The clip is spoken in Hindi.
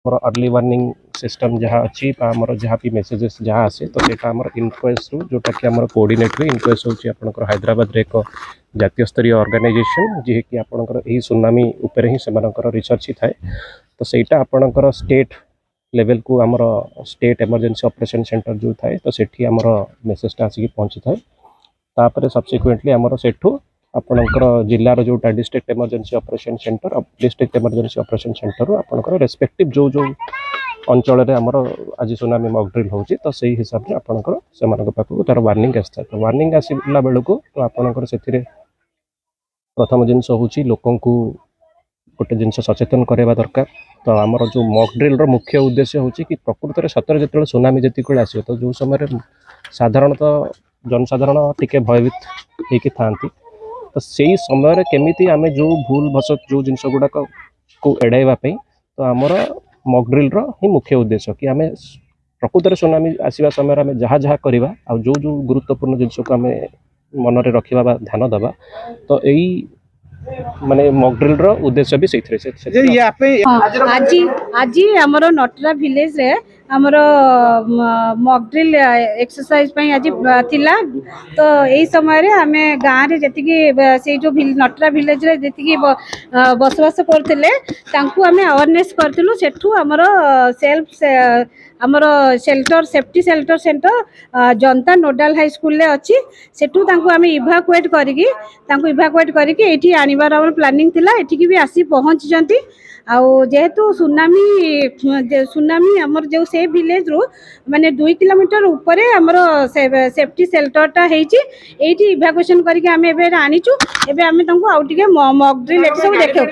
मोर अर्ली वार्निंग सिस्टम जहाँ अच्छी आमर जहाँ भी मेसेजेस जहाँ आसे तो सेटा आमर इनक्वेस्ट रु जोटा कि आमर कोऑर्डिनेटर इनक्वेस्ट होची आपनकर हैदराबाद रे एक जातीय स्तरीय ऑर्गेनाइजेशन जे कि आपनकर एही सुनामी ऊपर ही सेमानकर रिसर्च ही थाए तो सेटा आपनकर स्टेट लेवल को आमर स्टेट इमरजेंसी ऑपरेशन सेंटर जो थाए तो सेठी आमर मेसेजटा आसिक पहुँची थाए तापर सब्सिक्वेंटली आमर सेठू आपनकर जिल्लार जोटा district emergency operation centre district emergency operation centre आपनकर रेस्पेक्टिव जो जो अंचल रे आमर आज सुनामी मॉक ड्रिल होची तो सही हिसाब रे आपनकर सेमानक पाखु तार वार्निंग आस्था तो वार्निंग आसिला बेलको तो आपनकर सेथिरे प्रथम जिनस होची लोकन को गोटे जिनस सचेतन करवा दरकार तो आमर जो मॉक ड्रिल रो मुख्य उद्देश्य होची कि प्रकृत रे सतर जतले सुनामी जति आसो तो जो समय साधारणतः जनसाधारण टिके भयभीत होकी थांती तो सही समय केमिति आमे जो भूल भसत जो जिनस गुड़ाक को एड़ाइबा तो आमर मॉक ड्रिल रो ही मुख्य उद्देश्य कि आमे प्रकृत रे सुनामी आसीबा समय आमे जहाँ जहाँ करवा आ जो जो गुरुत्वपूर्ण जिनस को आमे मन रे रखिबा बा ध्यान दबा तो एई माने मॉक ड्रिल रो उद्देश्य भी सेथरे से या पे आज आज हमरो नटरा विलेज रे हमरो मॉक ड्रिल एक्सरसाइज पई आज थिला तो एई समय रे हमें गां रे जति की से जो नटरा विलेज रे जति की बसवास करथिले तांकू हमें अवेयरनेस करथिलु सेठू हमरो सेल्फ हमरो शेल्टर सेफ्टी शेल्टर सेंटर जनता नोडाल हाई स्कूल ले अछि सेठू तांकू हमें इवाकुएट करिकी एठी आनिबार हमर प्लानिंग थिला एठी की भी आसी पहुंच जंती आउ जेहेतु सुनामी हमर जो से विलेज रो माने 2 किलोमीटर ऊपर हमर सेफ्टी शेल्टरटा हेची एठी इवाकुएशन करिके हमें एबे आनिचु एबे हमें तांकू आउ टिके मॉक ड्रिल एक सब देखौ।